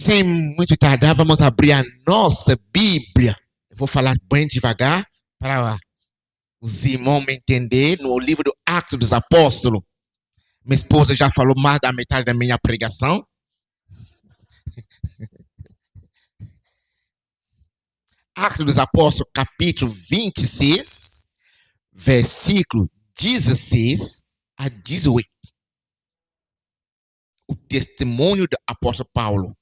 Sem muito tardar, vamos abrir a nossa Bíblia. Eu vou falar bem devagar para os irmãos me entenderem no livro do Atos dos Apóstolos. Minha esposa já falou mais da metade da minha pregação. Atos dos Apóstolos, capítulo 26, versículo 16 a 18. O testemunho do apóstolo Paulo.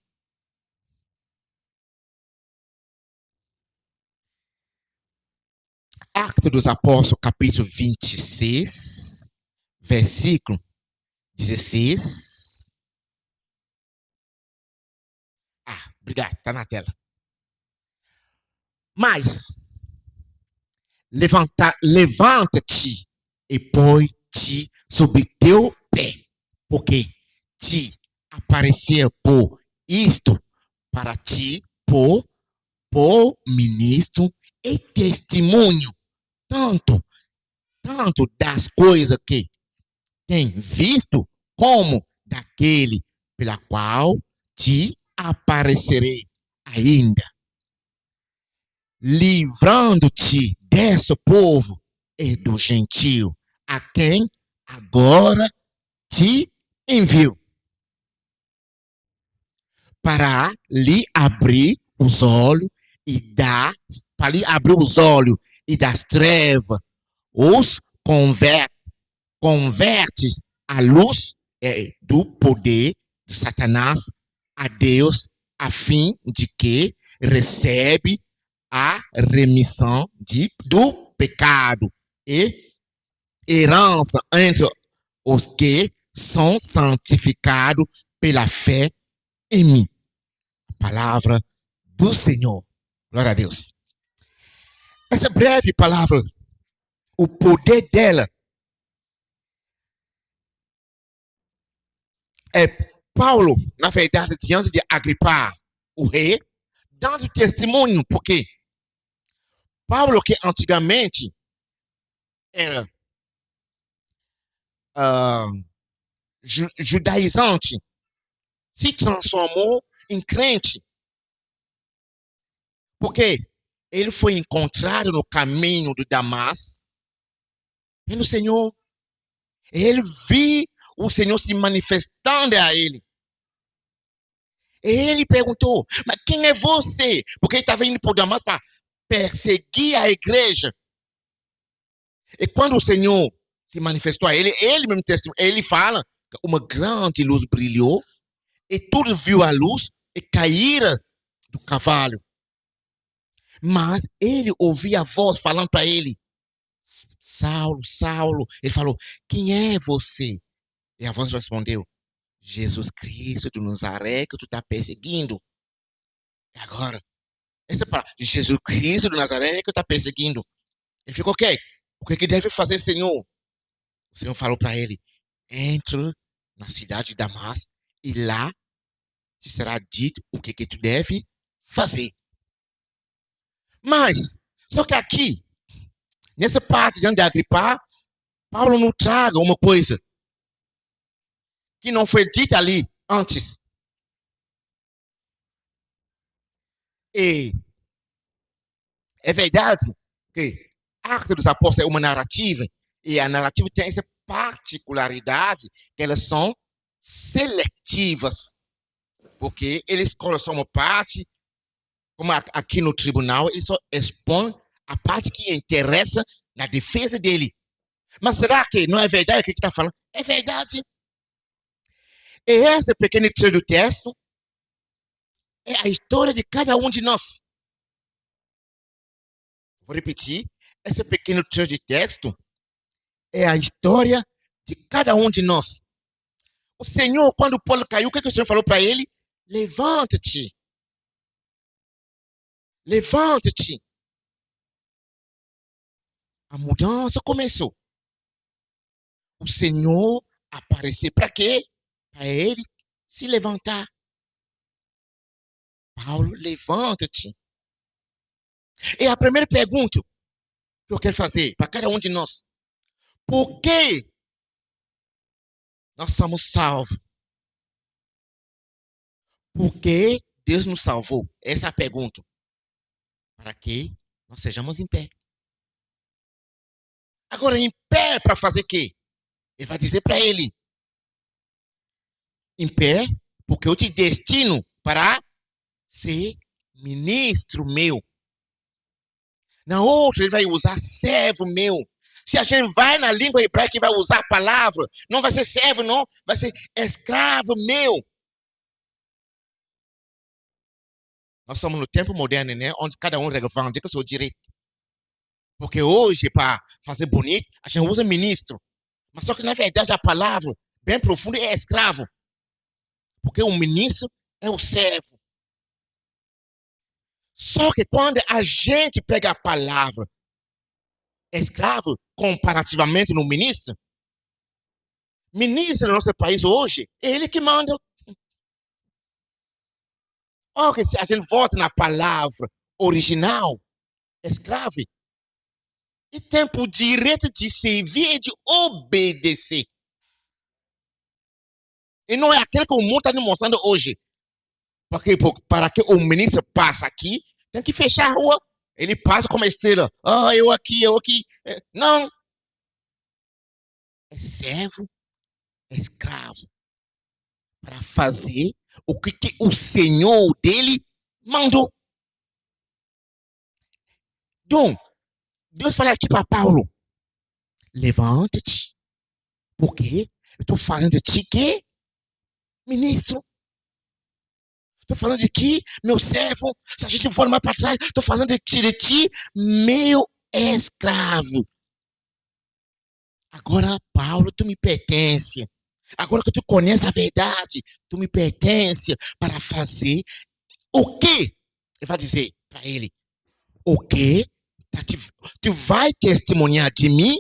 Atos dos Apóstolos, capítulo 26, versículo 16. Obrigado, está na tela. Mas, levanta-te e põe-te sobre teu pé, porque te apareceu por isto para ti, por ministro e testemunho, tanto das coisas que tem visto, como daquele pela qual te aparecerei ainda, livrando-te deste povo e do gentio, a quem agora te envio, para lhe abrir os olhos e das trevas os convertes à luz do poder de Satanás a Deus, a fim de que recebe a remissão do pecado e herança entre os que são santificados pela fé em mim. A palavra do Senhor. Glória a Deus. Essa breve palavra, o poder dela é Paulo, na verdade, diante de Agripa, o rei, dando testemunho, porque Paulo, que antigamente era judaizante, se transformou em crente, porque ele foi encontrado no caminho do Damasco pelo Senhor. Ele viu o Senhor se manifestando a ele. Ele perguntou, mas quem é você? Porque ele estava indo para o Damasco para perseguir a igreja. E quando o Senhor se manifestou a ele, ele mesmo testemunho, ele fala que uma grande luz brilhou e tudo viu a luz e caíram do cavalo. Mas ele ouvia a voz falando para ele, Saulo, Saulo. Ele falou, quem é você? E a voz respondeu, Jesus Cristo de Nazaré que tu está perseguindo. E agora, essa palavra, Jesus Cristo de Nazaré que tu está perseguindo. Ele ficou, ok, o que deve fazer, Senhor? O Senhor falou para ele, entra na cidade de Damasco e lá te será dito o que tu deve fazer. Mas, só que aqui, nessa parte de Agripa, Paulo não traga uma coisa que não foi dita ali antes. E é verdade que Atos dos Apóstolos é uma narrativa, e a narrativa tem essa particularidade que elas são seletivas, porque eles escolhem só uma parte, como aqui no tribunal, eles só expõem a parte que interessa na defesa dele. Mas será que não é verdade o que está falando? É verdade. E esse pequeno trecho do texto é a história de cada um de nós. Vou repetir. Esse pequeno trecho de texto é a história de cada um de nós. O Senhor, quando Paulo caiu, o que o Senhor falou para ele? Levanta-te. Levanta-te. A mudança começou. O Senhor apareceu para quê? Para ele se levantar. Paulo, levanta-te. E a primeira pergunta que eu quero fazer para cada um de nós: por que nós somos salvos? Por que Deus nos salvou? Essa é a pergunta. Para que nós sejamos em pé. Agora, em pé para fazer o quê? Ele vai dizer para ele: em pé, porque eu te destino para ser ministro meu. Na outra, ele vai usar servo meu. Se a gente vai na língua hebraica e vai usar a palavra, não vai ser servo, não, vai ser escravo meu. Nós somos no tempo moderno, né? Onde cada um reivindica o seu direito. Porque hoje, para fazer bonito, a gente usa ministro. Mas só que, na verdade, a palavra, bem profunda, é escravo. Porque o ministro é o servo. Só que quando a gente pega a palavra escravo, comparativamente no ministro do nosso país hoje, é ele que manda. Olha, se a gente volta na palavra original, escravo, e tem o direito de servir e de obedecer. E não é aquele que o mundo está demonstrando hoje. Porque para que o ministro passe aqui, tem que fechar a rua. Ele passa como estrela. Eu aqui, eu aqui. Não. É servo, é escravo. Para fazer o que o Senhor dele mandou. Então, Deus fala aqui para Paulo: levanta-te. Por quê? Eu estou falando de ti que? Ministro. Estou falando de ti, meu servo. Se a gente for mais para trás, estou falando de ti, meu escravo. Agora, Paulo, tu me pertence. Agora que tu conheces a verdade, tu me pertence para fazer o quê? Ele vai dizer para ele: o quê? Tu vai testemunhar de mim,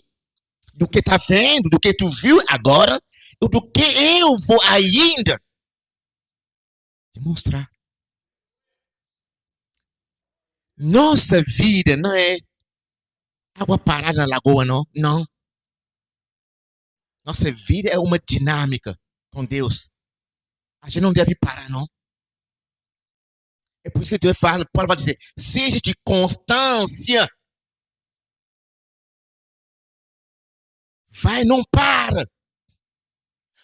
do que tá vendo, do que tu viu agora, e do que eu vou ainda demonstrar. Nossa vida não é água parada na lagoa, não. Não. Nossa vida é uma dinâmica com Deus. A gente não deve parar, não. É por isso que Deus fala, Paulo vai dizer: seja de constância. Vai, não para.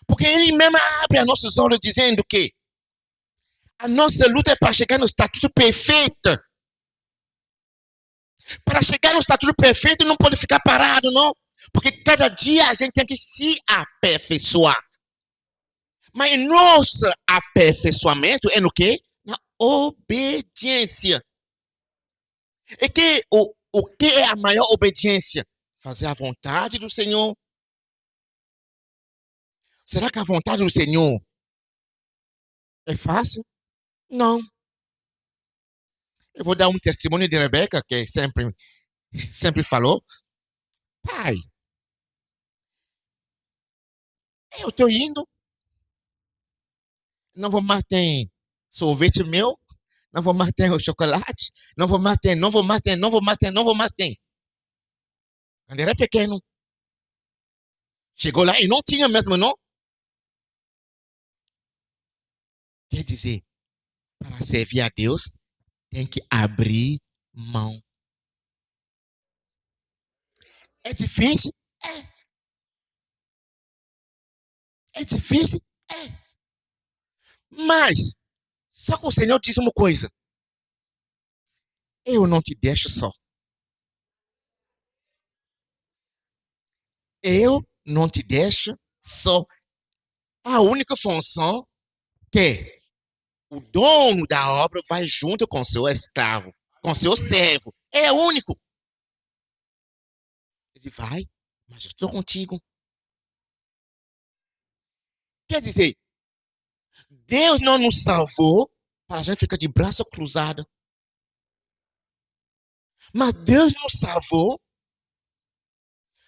Porque ele mesmo abre a nossos olhos dizendo que a nossa luta é para chegar no estatuto perfeito. Para chegar no estatuto perfeito não pode ficar parado, não. Porque cada dia a gente tem que se aperfeiçoar. Mas nosso aperfeiçoamento é no quê? Na obediência. E que o que é a maior obediência? Fazer a vontade do Senhor. Será que a vontade do Senhor é fácil? Não. Eu vou dar um testemunho de Rebeca, que sempre falou: pai, eu estou indo, não vou mais ter sorvete meu, não vou mais ter o chocolate, não vou mais ter, não vou mais ter, não vou mais ter, não vou mais ter. Quando era pequeno, chegou lá e não tinha mesmo, não. Quer dizer, para servir a Deus, tem que abrir mão. É difícil? É difícil? É. Mas, só que o Senhor diz uma coisa: eu não te deixo só. Eu não te deixo só. A única função que o dono da obra vai junto com seu escravo, com seu servo. É único. Ele vai, mas eu estou contigo. Quer dizer, Deus não nos salvou para a gente ficar de braço cruzado. Mas Deus nos salvou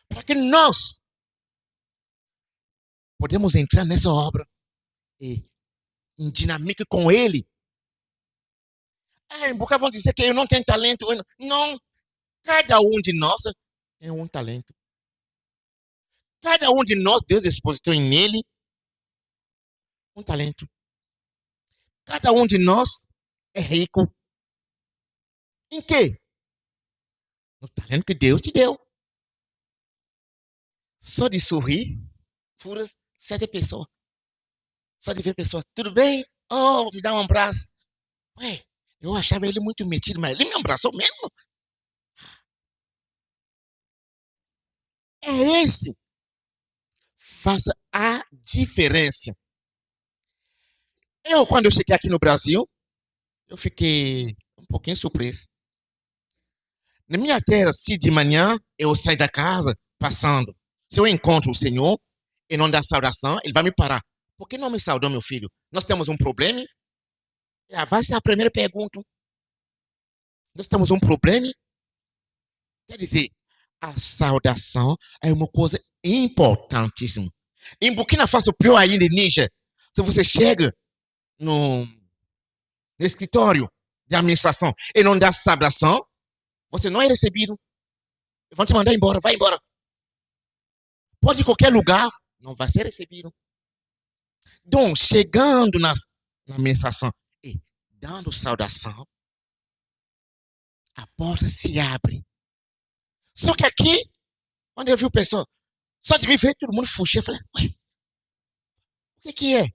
para que nós podemos entrar nessa obra e em dinâmica com Ele. Porque vão dizer que eu não tenho talento. Não, cada um de nós tem um talento. Cada um de nós, Deus depositou nele um talento. Cada um de nós é rico. Em quê? No talento que Deus te deu. Só de sorrir, fura 7 pessoas. Só de ver pessoas, tudo bem? Oh, me dá um abraço. Ué, eu achava ele muito metido, mas ele me abraçou mesmo? É esse. Faça a diferença. Quando eu cheguei aqui no Brasil, eu fiquei um pouquinho surpreso. Na minha terra, se de manhã eu saio da casa passando, se eu encontro o Senhor e não dá saudação, ele vai me parar. Por que não me saudou, meu filho? Nós temos um problema? Vai ser a primeira pergunta. Nós temos um problema? Quer dizer, a saudação é uma coisa importantíssima. Em Burkina Faso, pior ainda, em Níger, se você chega no escritório de administração e não dá saudação, você não é recebido. Vão te mandar embora, vai embora. Pode ir em qualquer lugar, não vai ser recebido. Então, chegando na administração e dando saudação, a porta se abre. Só que aqui, quando eu vi o pessoal, só de me ver, todo mundo fugia. Eu falei, ué, o que é?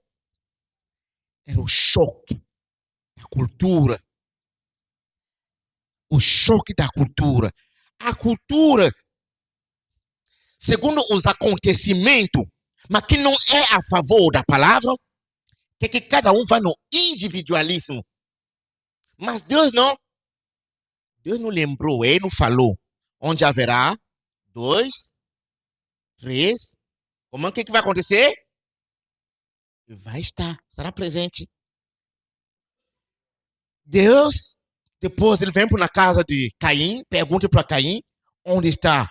Era o choque da cultura. O choque da cultura. A cultura, segundo os acontecimentos, mas que não é a favor da palavra, que cada um vai no individualismo. Mas Deus não. Deus não lembrou, ele não falou. Onde haverá 2, 3, como é que vai acontecer? Vai estar, estará presente. Deus, depois ele vem para a casa de Caim, pergunta para Caim, onde está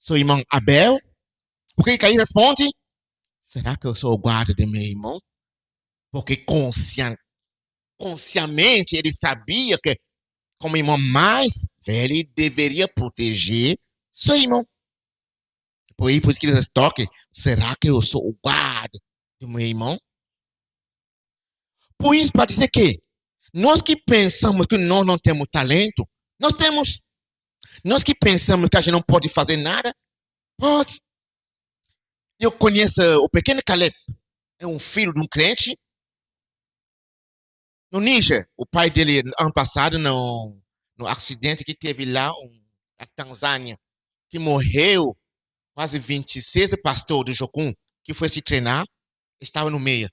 seu irmão Abel? O que Caim responde? Será que eu sou o guarda de meu irmão? Porque conscientemente ele sabia que, como irmão mais velho, ele deveria proteger seu irmão. Por isso que ele toca, será que eu sou o guarda do meu irmão? Por isso, para dizer que nós que pensamos que nós não temos talento, nós temos. Nós que pensamos que a gente não pode fazer nada, pode. Eu conheço o pequeno Caleb, é um filho de um crente. No Níger, o pai dele, ano passado, no acidente que teve lá na Tanzânia, que morreu, quase 26 pastor do Jocum, que foi se treinar, estava no meio.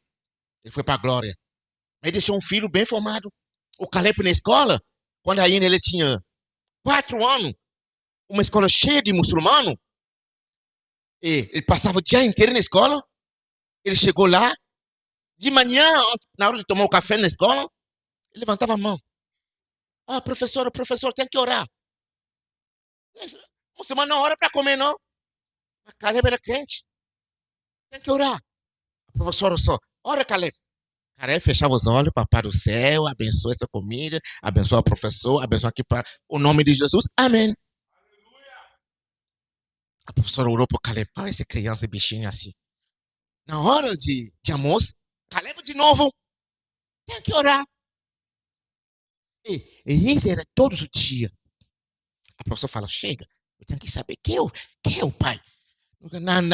Ele foi para a glória. Aí deixou um filho bem formado. O Caleb na escola, quando ainda ele tinha 4 anos, uma escola cheia de muçulmanos, e ele passava o dia inteiro na escola. Ele chegou lá, de manhã, na hora de tomar o café na escola, ele levantava a mão. Ah, professor, tem que orar. O muçulmano não ora para comer, não. A Caleb era crente. Tem que orar. A professora só, ora, Caleb. Caleb fechava os olhos, papai do céu, abençoa essa comida, abençoa o professor, abençoa aqui para o nome de Jesus. Amém. A professora orou para o Caleb. Olha essa criança, bichinho assim. Na hora de almoço, Caleb de novo. Tem que orar. E isso era todos os dias. A professora fala, chega, eu tenho que saber quem é o pai.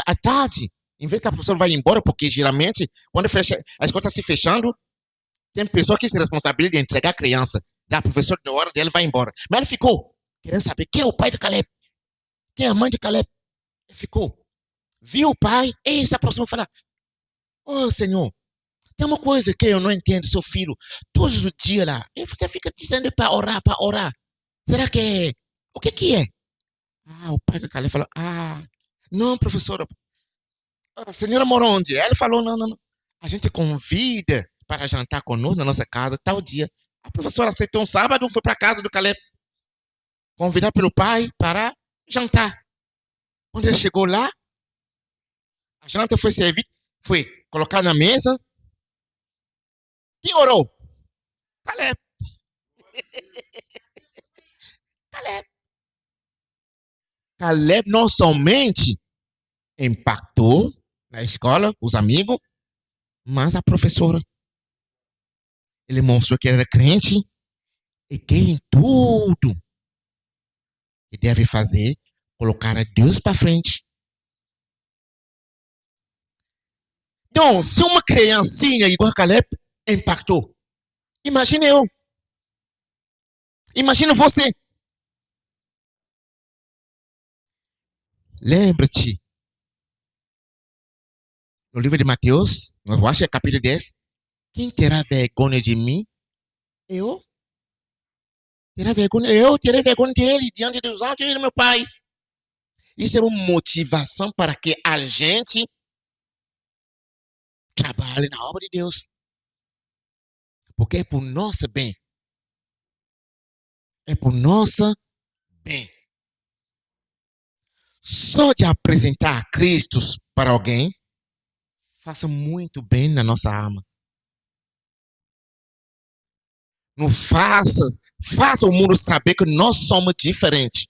À tarde, em vez que a professora vai embora, porque geralmente, quando fecha, a escola está se fechando, tem pessoa que se responsabiliza de entregar a criança. Da professora, na hora dela, vai embora. Mas ele ficou querendo saber quem é o pai de Caleb. Quem é a mãe de Caleb. Ele ficou. Viu o pai, e se aproximou e falou, oh, Senhor, tem uma coisa que eu não entendo, seu filho. Todos os dias lá, ele fica dizendo para orar. Será que é? O que é? Ah, o pai do Caleb falou, não, professora. A senhora mora onde? Ela falou, não. A gente convida para jantar conosco na nossa casa, tal dia. A professora aceitou um sábado, foi para a casa do Caleb. Convidado pelo pai para jantar. Quando ele chegou lá, a janta foi servida, foi colocada na mesa. Quem orou? Caleb. Caleb. Caleb não somente impactou na escola, os amigos, mas a professora. Ele mostrou que era crente, E que em tudo que deve fazer, colocar a Deus para frente. Então, se uma criancinha igual a Caleb impactou, imagine eu. Imagina você. Lembra-te, no livro de Mateus, eu acho que é capítulo 10, quem terá vergonha de mim? Eu. Eu terei vergonha dele diante dos anjos do meu pai. Isso é uma motivação para que a gente trabalhe na obra de Deus. Porque é por nosso bem. É por nosso bem. Só de apresentar Cristo para alguém, faça muito bem na nossa alma. Não faça o mundo saber que nós somos diferentes.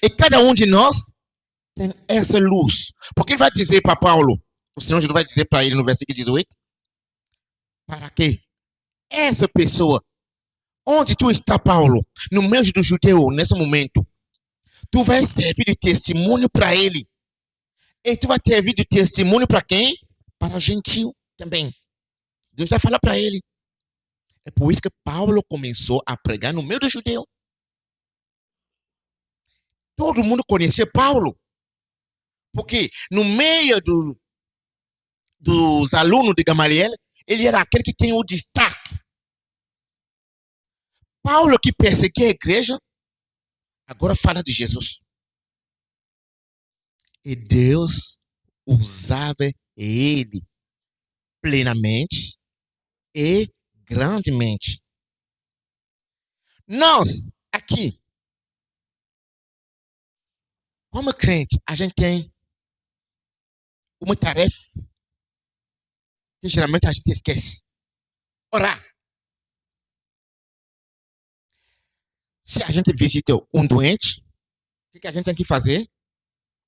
E cada um de nós tem essa luz. Porque ele vai dizer para Paulo, o Senhor Jesus vai dizer para ele no versículo 18, para que essa pessoa, onde tu está, Paulo, no meio do judeu, nesse momento, tu vai servir de testemunho para ele. E tu vai servir de testemunho para quem? Para gentil também. Deus vai falar para ele. É por isso que Paulo começou a pregar no meio do judeu. Todo mundo conhecia Paulo. Porque no meio dos alunos de Gamaliel, ele era aquele que tem o destaque. Paulo, que perseguia a igreja, agora fala de Jesus. E Deus usava ele plenamente e grandemente. Nós, aqui, como crente, a gente tem uma tarefa que geralmente a gente esquece. Orar. Se a gente visita um doente, o que a gente tem que fazer?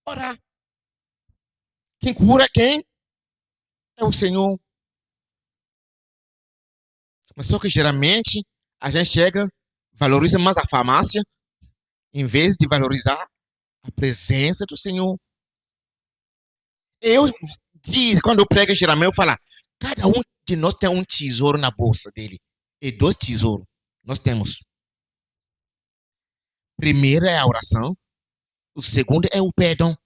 Orar. Quem cura quem? É o Senhor. Mas só que geralmente a gente chega, valoriza mais a farmácia, em vez de valorizar a presença do Senhor. Eu quando eu prego geralmente, eu falo, cada um de nós tem um tesouro na bolsa dele. E 2 tesouros nós temos. Primeiro é a oração, o segundo é o perdão.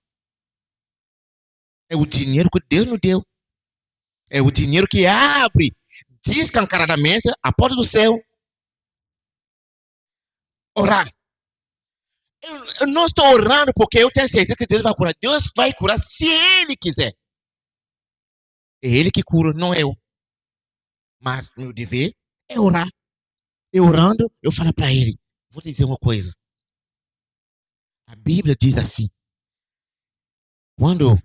É o dinheiro que Deus nos deu. É o dinheiro que abre descancaradamente a porta do céu. Orar. Eu não estou orando porque eu tenho certeza que Deus vai curar. Deus vai curar se Ele quiser. É Ele que cura, não eu. Mas meu dever é orar. Eu orando, eu falo para Ele. Vou te dizer uma coisa. A Bíblia diz assim. Quando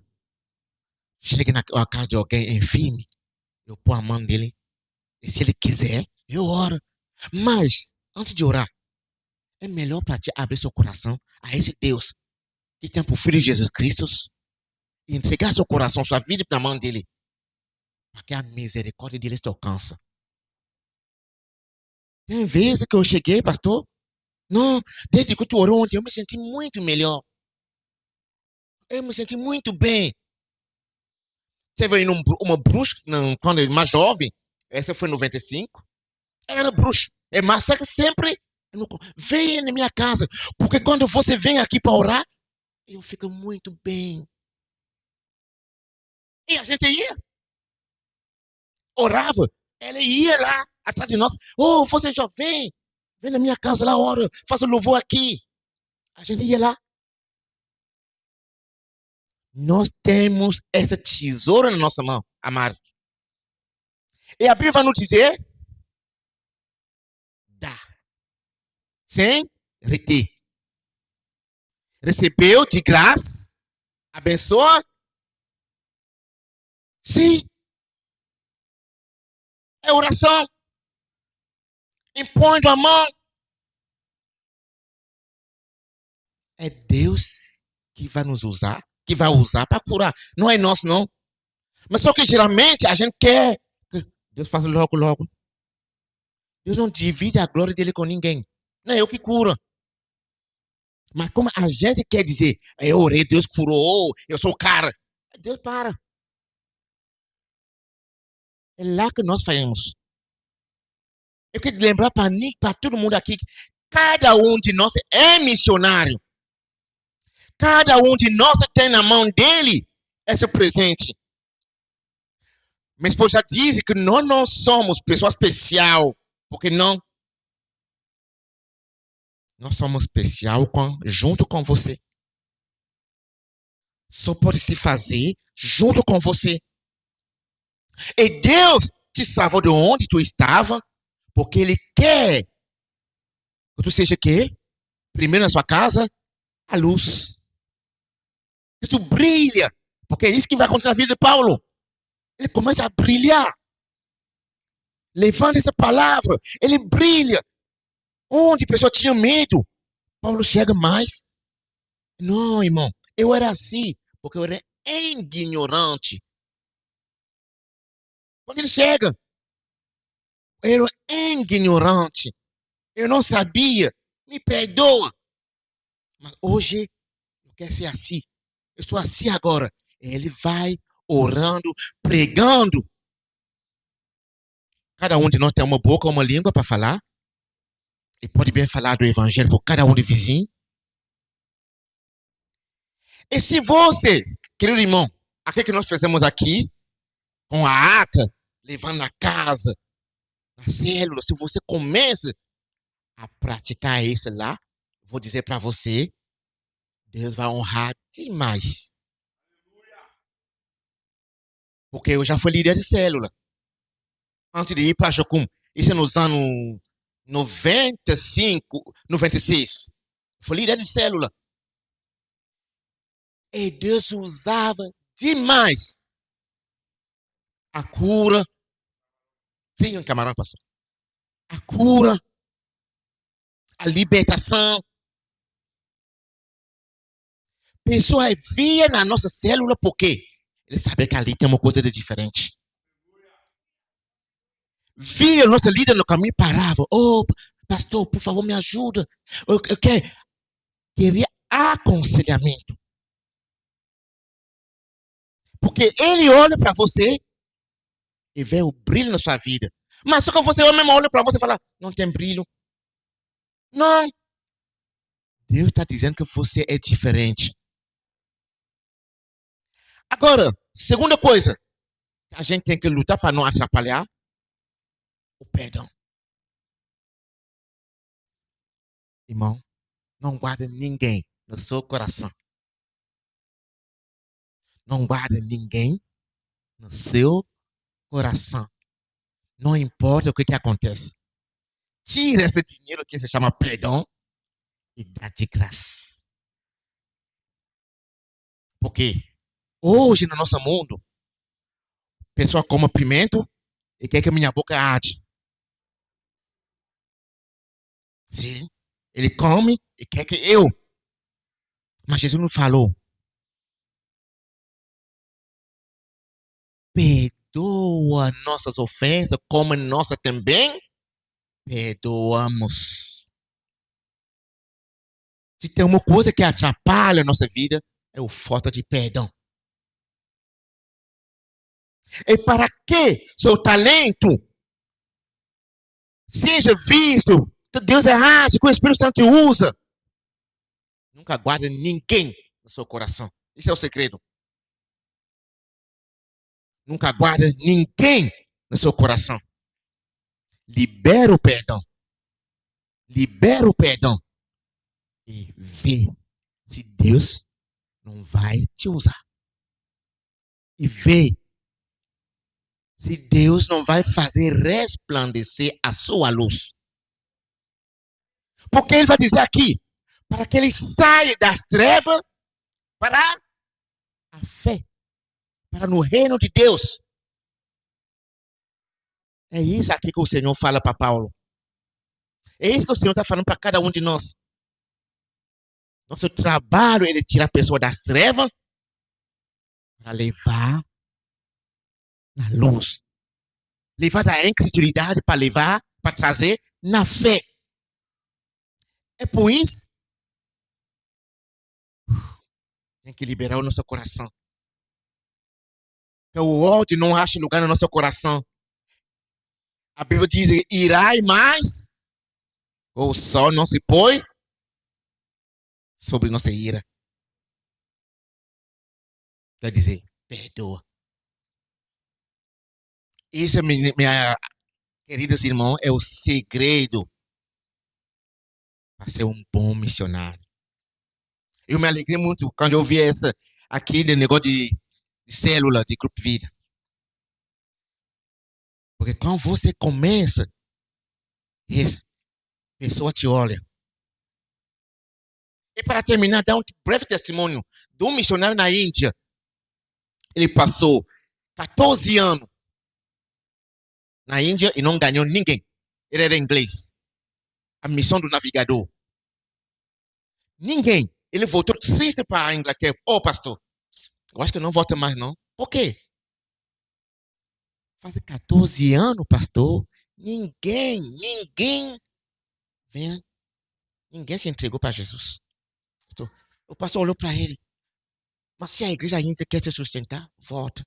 chega na casa de alguém enfermo, eu põe a mão dele. E se ele quiser, eu oro. Mas, antes de orar, é melhor para te abrir seu coração a esse Deus que tem por filho Jesus Cristo e entregar seu coração, sua vida na mão dele, para que a misericórdia dele te alcance. Tem vezes que eu cheguei, pastor, não, desde que tu orou ontem, eu me senti muito melhor. Eu me senti muito bem. Teve aí uma bruxa, quando eu era mais jovem, essa foi em 95, era bruxa. É massacre sempre. Venha na minha casa, porque quando você vem aqui para orar, eu fico muito bem. E a gente ia, orava, ela ia lá atrás de nós. Oh, você já vem na minha casa lá, ora, faça louvor aqui. A gente ia lá. Nós temos essa tesoura na nossa mão, amado. E a Bíblia vai nos dizer: dá, sem reter. Recebeu de graça, abençoa. Sim. É oração. Impõe a mão. É Deus que vai nos usar, que vai usar para curar. Não é nosso, não. Mas só que geralmente a gente quer que Deus faça logo, logo. Deus não divide a glória dele com ninguém. Não é eu que curo. Mas como a gente quer dizer, eu orei, Deus curou, eu sou o cara. Deus para. É lá que nós falhamos. Eu quero lembrar para todo mundo aqui que cada um de nós é missionário. Cada um de nós tem na mão dele esse presente. Minha esposa diz que nós não somos pessoa especial. Porque não? Nós somos especial junto com você. Só pode se fazer junto com você. E Deus te salvou de onde tu estava, porque Ele quer que tu seja o quê? Primeiro na sua casa, a luz. Que tu brilha. Porque é isso que vai acontecer na vida de Paulo. Ele começa a brilhar. Levando essa palavra, ele brilha. Onde a pessoa tinha medo, Paulo chega mais. Não, irmão, eu era assim, porque eu era ignorante. Quando ele chega, eu era ignorante. Eu não sabia. Me perdoa. Mas hoje, eu quero ser assim. Eu estou assim agora. Ele vai orando, pregando. Cada um de nós tem uma boca, uma língua para falar. E pode bem falar do evangelho por cada um de vizinho. E se você, querido irmão, aquilo que nós fizemos aqui, com a arca, levando na casa, na célula, se você começa a praticar isso lá, vou dizer para você, Deus vai honrar demais. Porque eu já fui líder de célula. Antes de ir para Jocum. Isso é nos anos 95, 96. Fui líder de célula. E Deus usava demais a cura. Sim, um camarão, pastor. A cura. A libertação. Pessoas via na nossa célula porque ele sabia que ali tem uma coisa de diferente. Via a nossa líder no caminho, parava. Oh, pastor, por favor, me ajuda. Eu queria aconselhamento. Porque ele olha para você e vê o brilho na sua vida. Mas só que você mesmo olha para você e fala, não tem brilho. Não. Deus está dizendo que você é diferente. Agora, segunda coisa, a gente tem que lutar para não atrapalhar o perdão. Irmão, não guarda ninguém no seu coração. Não guarda ninguém no seu coração. Não importa o que acontece. Tira esse dinheiro que se chama perdão e dá de graça. Porque hoje no nosso mundo, a pessoa come pimenta e quer que minha boca arde. Sim. Ele come e quer que eu. Mas Jesus não falou. Perdoa nossas ofensas, como nós também perdoamos. Se tem uma coisa que atrapalha a nossa vida, é o falta de perdão. E para que seu talento seja visto, que Deus age, que o Espírito Santo usa, nunca guarda ninguém no seu coração. Esse é o segredo. Nunca guarda ninguém no seu coração. Libera o perdão. Libera o perdão. E vê se Deus não vai te usar. E vê se Deus não vai fazer resplandecer a sua luz. Porque ele vai dizer aqui, para que ele saia das trevas para a fé, para no reino de Deus. É isso aqui que o Senhor fala para Paulo. É isso que o Senhor está falando para cada um de nós. Nosso trabalho é de tirar a pessoa das trevas para levar na luz. Levar da incredulidade para levar para trazer na fé. É por isso tem que liberar o nosso coração. Que o ódio não ache lugar no nosso coração. A Bíblia diz: irai mais, o sol não se põe sobre nossa ira. Quer dizer, perdoa. Isso, minha queridos irmãos, é o segredo para ser um bom missionário. Eu me alegrei muito quando eu vi essa aqui de negócio de célula, de grupo vida. Porque quando você começa, a pessoa te olha. E para terminar, dar um breve testemunho de um missionário na Índia. Ele passou 14 anos na Índia e não ganhou ninguém. Ele era inglês. A missão do navegador. Ninguém. Ele voltou triste para a Inglaterra. Pastor, eu acho que eu não volto mais, não. Por quê? Faz 14 anos, pastor. Ninguém se entregou para Jesus. O pastor olhou para ele. Mas se a igreja ainda quer te sustentar, volta.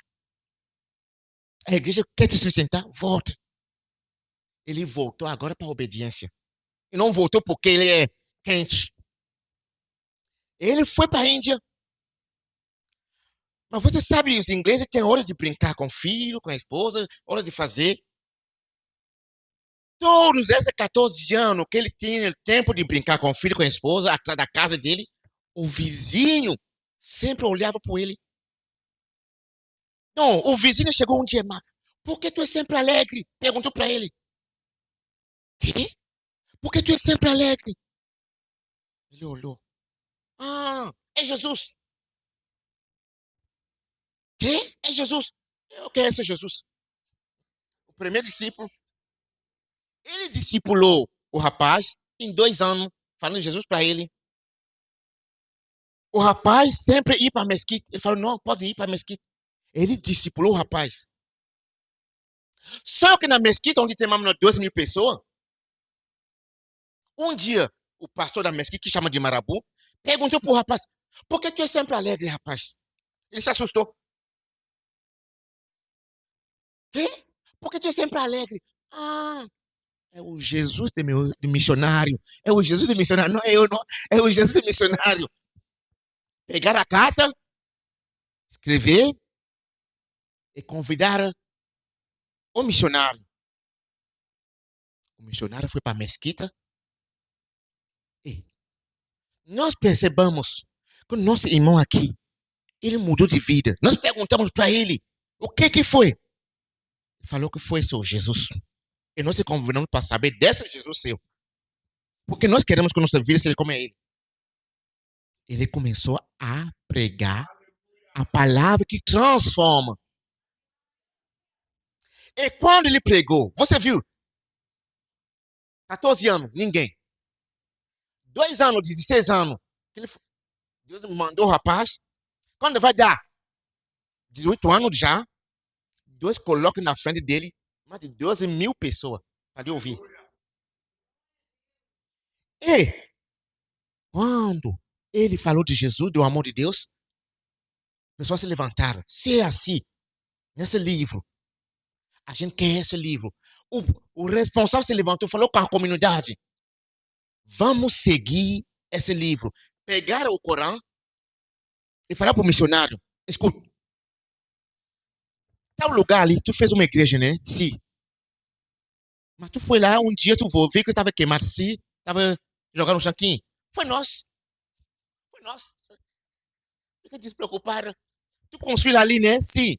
A igreja quer te sustentar, volta. Ele voltou agora para a obediência. E não voltou porque ele é quente. Ele foi para a Índia. Mas você sabe, os ingleses têm hora de brincar com o filho, com a esposa, hora de fazer. Todos esses 14 anos que ele tinha tempo de brincar com o filho, com a esposa, atrás da casa dele, o vizinho sempre olhava para ele. Não, o vizinho chegou um dia, mas por que tu é sempre alegre? Perguntou para ele. Quê? Por que tu é sempre alegre? Ele olhou. É Jesus. Quê? É Jesus. O que é esse Jesus? O primeiro discípulo. Ele discipulou o rapaz em 2 anos, falando de Jesus para ele. O rapaz sempre ia para a mesquita. Ele falou, não, pode ir para a mesquita. Ele discipulou o rapaz. Só que na mesquita, onde tem mais ou menos 2.000 pessoas, um dia, o pastor da mesquita, que chama de Marabu, perguntou para o rapaz, por que tu é sempre alegre, rapaz? Ele se assustou. Quê? Por que tu é sempre alegre? É o Jesus de missionário. É o Jesus de missionário. Não é eu, não. É o Jesus de missionário. Pegar a carta, escrever e convidar o missionário. O missionário foi para a mesquita e nós percebamos que o nosso irmão aqui, ele mudou de vida. Nós perguntamos para ele, o que foi? Ele falou que foi seu Jesus. E nós te convidamos para saber desse Jesus seu. Porque nós queremos que a nossa vida seja como é ele. Ele começou a pregar a palavra que transforma. E quando ele pregou, você viu? 14 anos, ninguém. 2 anos, 16 anos. Deus mandou o rapaz. Quando vai dar 18 anos já, Deus coloca na frente dele mais de 12.000 pessoas para ouvir. E quando ele falou de Jesus, do amor de Deus, as pessoas se levantaram. Se é assim, nesse livro, a gente quer esse livro. O responsável se levantou e falou com a comunidade, vamos seguir esse livro. Pegaram o Corão e falaram para o missionário, escuta, tal lugar ali, tu fez uma igreja, né? Sim. Mas tu foi lá, um dia tu viu que estava queimado, sim, estava jogando no chanquinho. Foi nós. Fica despreocupado. Tu construiu ali, né? Sim.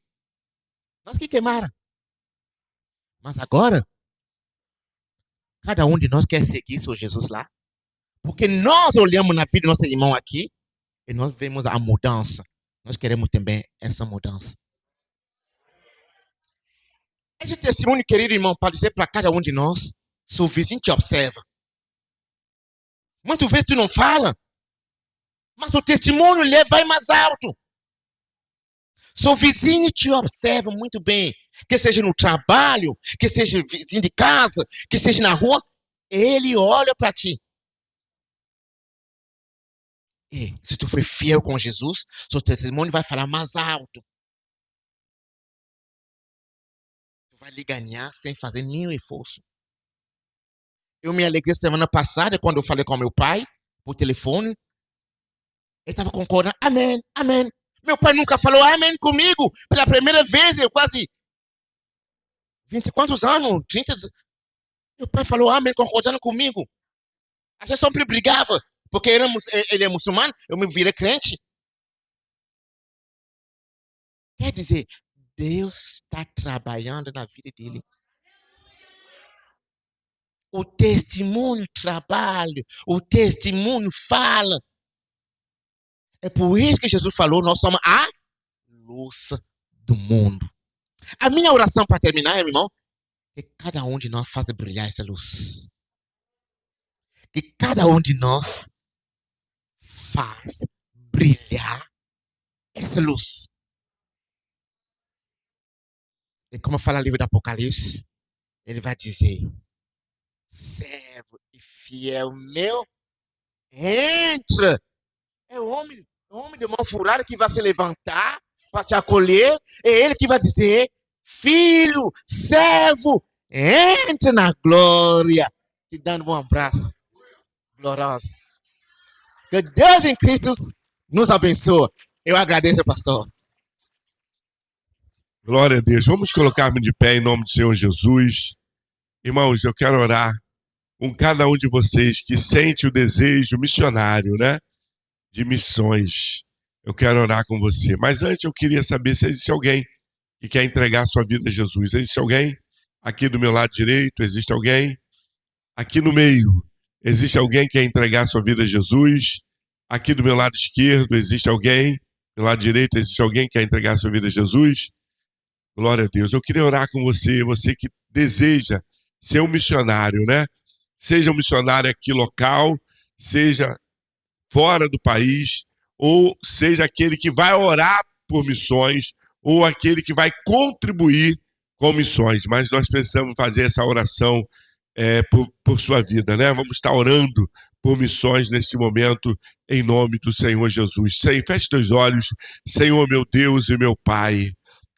Nós que queimaram. Mas agora, cada um de nós quer seguir seu Jesus lá. Porque nós olhamos na vida do nosso irmão aqui e nós vemos a mudança. Nós queremos também essa mudança. Esse testemunho, querido irmão, pode dizer para cada um de nós, seu vizinho te observa. Muitas vezes tu não fala, mas o testemunho vai mais alto. Seu vizinho te observa muito bem. que seja no trabalho, que seja vizinho de casa, que seja na rua, ele olha para ti. E se tu for fiel com Jesus, seu testemunho vai falar mais alto. Tu vai lhe ganhar sem fazer nenhum esforço. Eu me alegrei semana passada quando eu falei com meu pai por telefone. Ele estava concordando. Amém, amém. Meu pai nunca falou amém comigo. Pela primeira vez, eu quase 20 quantos anos? 30. Meu pai falou amém concordando comigo. A gente sempre brigava. Porque ele é muçulmano, eu me virei crente. Quer dizer, Deus está trabalhando na vida dele. O testemunho trabalha, o testemunho fala. É por isso que Jesus falou, nós somos a luz do mundo. A minha oração para terminar, meu irmão, é que cada um de nós faça brilhar essa luz. Que cada um de nós faz brilhar essa luz. E como fala o livro do Apocalipse, ele vai dizer, servo e fiel meu, entra. É o homem de mão furada que vai se levantar para te acolher. É ele que vai dizer, filho, servo, entra na glória. Te dando um abraço glorioso. Que Deus em Cristo nos abençoe. Eu agradeço, pastor. Glória a Deus. Vamos colocar-me de pé em nome do Senhor Jesus. Irmãos, eu quero orar com cada um de vocês que sente o desejo missionário, né? De missões. Eu quero orar com você. Mas antes eu queria saber se existe alguém que quer entregar sua vida a Jesus. Existe alguém aqui do meu lado direito? Existe alguém aqui no meio? Existe alguém que quer entregar sua vida a Jesus? Aqui do meu lado esquerdo existe alguém? Do lado direito existe alguém que quer entregar sua vida a Jesus? Glória a Deus. Eu queria orar com você, você que deseja ser um missionário, né? Seja um missionário aqui local, seja fora do país, ou seja aquele que vai orar por missões, ou aquele que vai contribuir com missões. Mas nós precisamos fazer essa oração por sua vida, né? Vamos estar orando por missões nesse momento, em nome do Senhor Jesus. Senhor, feche teus olhos, Senhor meu Deus e meu Pai.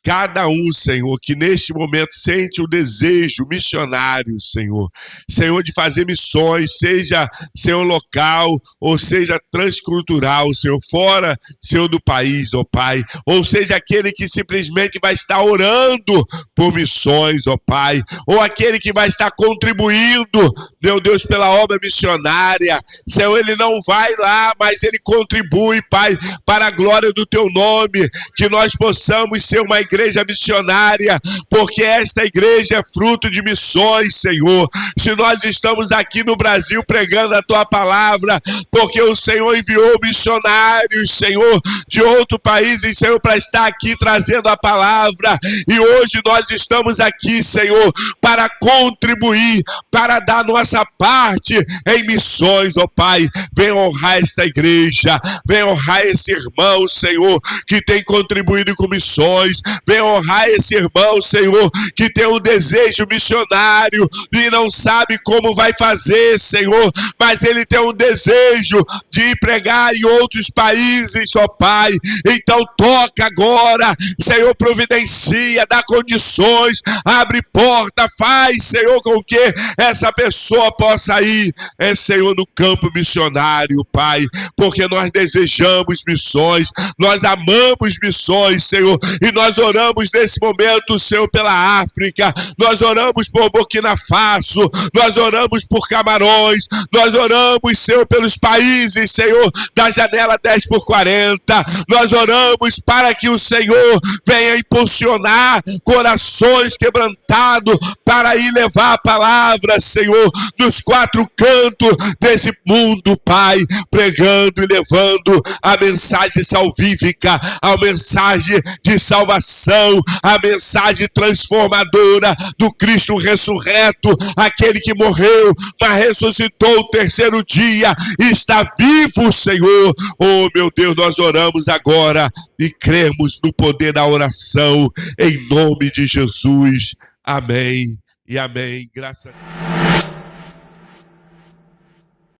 Cada um, Senhor, que neste momento sente o desejo missionário, Senhor. Senhor, de fazer missões, seja, Senhor, local, ou seja, transcultural, Senhor, fora, Senhor, do país, ó Pai. Ou seja, aquele que simplesmente vai estar orando por missões, ó Pai. Ou aquele que vai estar contribuindo, meu Deus, pela obra missionária. Senhor, ele não vai lá, mas ele contribui, Pai, para a glória do Teu nome. Que nós possamos ser uma igreja missionária, porque esta igreja é fruto de missões, Senhor. Se nós estamos aqui no Brasil pregando a Tua palavra, porque o Senhor enviou missionários, Senhor, de outro país, Senhor, para estar aqui trazendo a palavra. E hoje nós estamos aqui, Senhor, para contribuir, para dar nossa parte em missões, ó Pai. Vem honrar esta igreja, vem honrar esse irmão, Senhor, que tem contribuído com missões. Vem honrar esse irmão, Senhor, que tem um desejo missionário e não sabe como vai fazer, Senhor, mas ele tem um desejo de pregar em outros países, ó Pai. Então toca agora, Senhor, providencia, dá condições, abre porta, faz, Senhor, com que essa pessoa possa ir, Senhor, no campo missionário, Pai, porque nós desejamos missões, nós amamos missões, Senhor, e nós oramos nesse momento, Senhor, pela África, nós oramos por Burkina Faso, nós oramos por Camarões, nós oramos, Senhor, pelos países, Senhor, da janela 10x40, nós oramos para que o Senhor venha impulsionar corações quebrantados para ir levar a palavra, Senhor, nos 4 cantos desse mundo, Pai, pregando e levando a mensagem salvífica, a mensagem de salvação, oração, a mensagem transformadora do Cristo ressurreto, aquele que morreu, mas ressuscitou o terceiro dia, está vivo, Senhor. Oh, meu Deus, nós oramos agora e cremos no poder da oração, em nome de Jesus. Amém e amém. Graças a Deus.